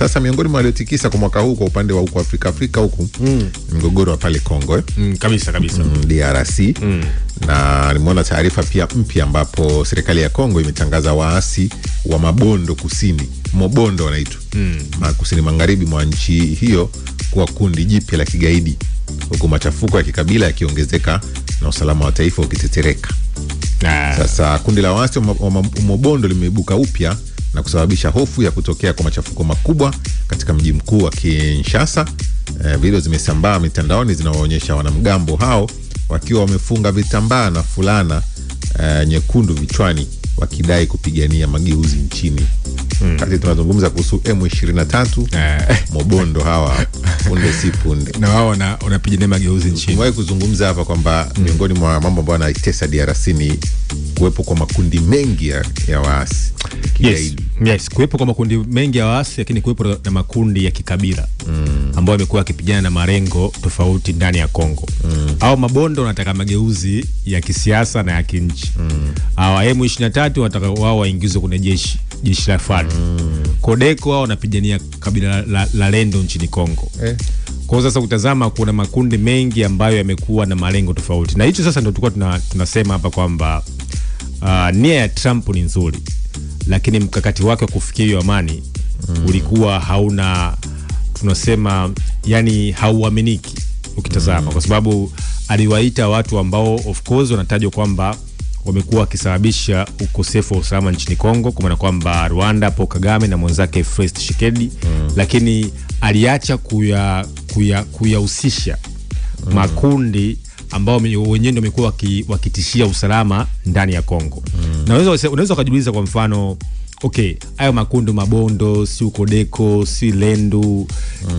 Sasa miongoni mwa waliotikisa kwa mwaka huu kwa upande wa huko Afrika huku mgogoro wa pale Kongo kabisa DRC. Na nimeona taarifa pia mpya ambapo serikali ya Kongo imetangaza waasi wa Mabondo kusini, Mobondo wanaitwa, kusini magharibi mwa nchi hiyo kuwa kundi jipya la kigaidi, huku machafuko ya kikabila yakiongezeka na usalama wa taifa ukitetereka. Sasa kundi la waasi wa Mobondo limeibuka upya na kusababisha hofu ya kutokea kwa machafuko makubwa katika mji mkuu wa Kinshasa. Video zimesambaa mitandaoni zinaonyesha wanamgambo hao wakiwa wamefunga vitambaa na fulana nyekundu vichwani wakidai kupigania mageuzi nchini. Kati tunazungumza kuhusu M23, Mobondo hawa punde si punde. Na wao wanapigania mageuzi nchini. Mwae kuzungumza hapa kwamba miongoni mwa mambo ambayo yanaitesa DRC ni kuwepo kwa makundi mengi ya waasi. Yes, kuwepo kwa makundi mengi ya waasi, lakini kuwepo na makundi ya kikabila ambayo yamekuwa yakipigana na malengo tofauti ndani ya Kongo. Hao Mabondo wanataka mageuzi ya kisiasa na ya kinchi. Hao M23 wanataka wao waingizwe kwenye jeshi la FARDC. Kodeko wao wanapigania kabila la Lendo nchini Kongo. Kwa sasa kutazama kuna makundi mengi ambayo yamekuwa na malengo tofauti. Na hicho sasa ndio tulikuwa tunasema hapa kwamba nia ya Trump ni nzuri, lakini mkakati wake wa kufikia amani ulikuwa hauna, tunasema yani hauaminiki ukitazama, kwa sababu aliwaita watu ambao of course wanatajwa kwamba wamekuwa wakisababisha ukosefu wa usalama nchini Kongo, kwa maana kwamba Rwanda, Paul Kagame na mwenzake Felix Tshisekedi, lakini aliacha kuyahusisha makundi ambao wenyewe ndio wamekuwa wakitishia usalama ndani ya Kongo. Na unaweza kujiuliza kwa mfano, okay, hayo makundi Mabondo, si Kodeko, si Lendu,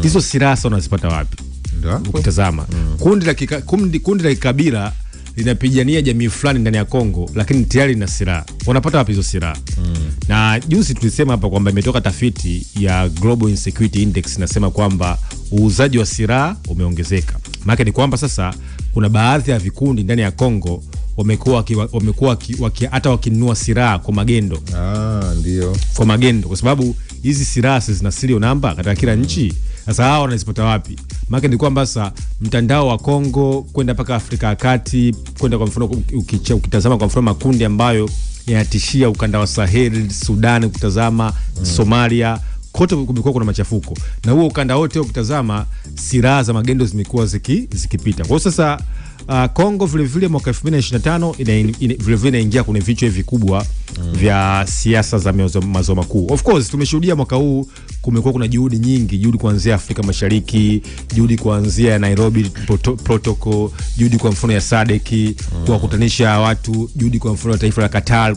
hizo silaha unazipata wapi? Ukitazama kundi la kikabila linapigania jamii fulani ndani ya Kongo, lakini tayari lina silaha. Wanapata wapi hizo silaha? Na juzi tulisema hapa kwamba imetoka tafiti ya Global Insecurity Index nasema kwamba uuzaji wa silaha umeongezeka. Maana ni kwamba sasa kuna baadhi ya vikundi ndani ya Kongo wamekuwa hata wakinunua silaha kwa magendo. Ndio. Kwa magendo, kwa sababu hizi silaha zina serial number katika kila nchi. Sasa hao wanazipata wapi? Maana ni kwamba sasa mtandao wa Kongo kwenda mpaka Afrika ya Kati, kwenda kwa mfano ukitazama kwa mfano makundi ambayo yanatishia ukanda wa Sahel, Sudan, kutazama Somalia, kote kumekuwa kuna machafuko. Na huo ukanda wote ukitazama silaha za magendo zimekuwa zikipita. Kwa sasa Kongo vile vile mwaka 2025 vile vile inaingia kwenye vichwa vikubwa vya siasa za maziwa makuu. Of course tumeshuhudia mwaka huu kumekuwa kuna juhudi kuanzia Afrika Mashariki, juhudi kuanzia Nairobi Protocol, juhudi kwa mfano ya SADC kuwakutanisha watu, juhudi kwa mfano ya taifa la Qatar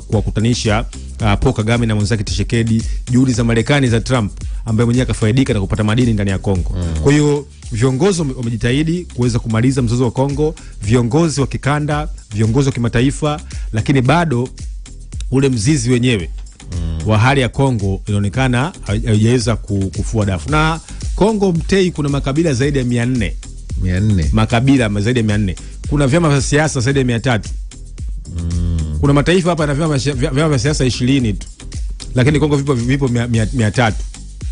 kuwakutanisha Paul Kagame na mwenzake Tshisekedi, juhudi za Marekani za Trump ambaye mwenyewe akafaidika na kupata madini ndani ya Kongo. Kwa hiyo viongozi wamejitahidi kuweza kumaliza mzozo wa Kongo, viongozi wa kikanda, viongozi wa kimataifa, lakini bado ule mzizi wenyewe wa hali ya Kongo inaonekana haijaweza kufua dafu. Na Kongo mtei kuna makabila zaidi ya 400. Makabila zaidi ya 400. Kuna vyama vya siasa zaidi ya 300. Kuna mataifa hapa na vyama vya siasa 20 tu. Lakini Kongo vipo 300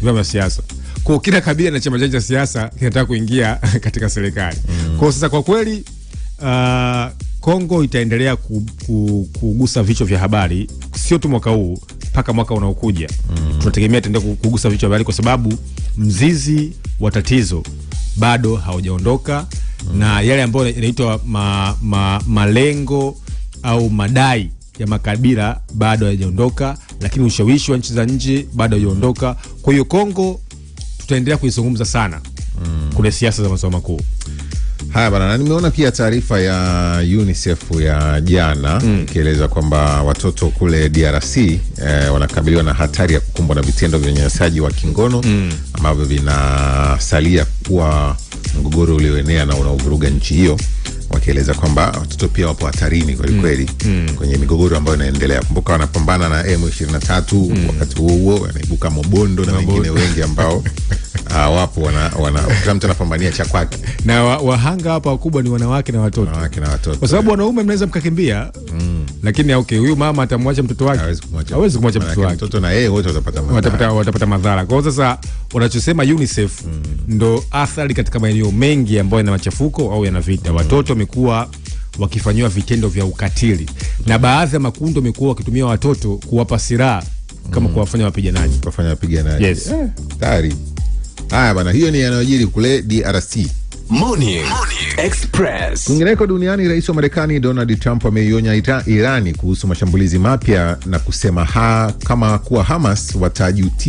vyama vya siasa. Kwa kila kabila na chama cha siasa kinataka kuingia katika serikali. Kwa sasa kwa kweli Kongo itaendelea kugusa vichwa vya habari, sio tu mwaka huu, mpaka mwaka unaokuja. Tunategemea itaendelea kugusa vichwa vya habari kwa sababu mzizi wa tatizo bado haujaondoka, na yale ambayo yanaitwa malengo au madai ya makabila bado hayajaondoka, lakini ushawishi wa nchi za nje bado haujaondoka. Kwa hiyo Kongo tutaendelea kuizungumza sana kule siasa za maziwa makuu. Haya bana, nimeona pia taarifa ya UNICEF ya jana ikieleza kwamba watoto kule DRC wanakabiliwa na hatari ya kukumbwa na vitendo vya unyanyasaji wa kingono ambavyo vinasalia kuwa mgogoro ulioenea na unaovuruga nchi hiyo, wakieleza kwamba watoto pia wapo hatarini kweli kwenye migogoro ambayo inaendelea. Kumbuka wanapambana na M23, wakati huo wanaibuka Mobondo na wengine wengi ambao wapo kila mtu anapambania cha kwake. Na wahanga hapa wakubwa ni wanawake na watoto. Wanawake na watoto. Kwa sababu wanaume mnaweza mkakimbia, Lakini okay, huyu mama atamwacha mtoto wake? Hawezi kumwacha mtoto wake. Mtoto na yeye wote watapata madhara. Kwa hiyo sasa wanachosema UNICEF ndo athari katika maeneo mengi ambayo yana machafuko au yana vita. Watoto wamekuwa wakifanywa vitendo vya ukatili na baadhi ya makundi wamekuwa wakitumia watoto kuwapa silaha kama kuwafanya wapiganaji. Yes. Tayari. Haya bana, hiyo ni yanayojiri kule DRC. Morning Express. Kwingineko duniani, rais wa Marekani Donald Trump ameionya Irani kuhusu mashambulizi mapya na kusema kama kuwa Hamas watajutia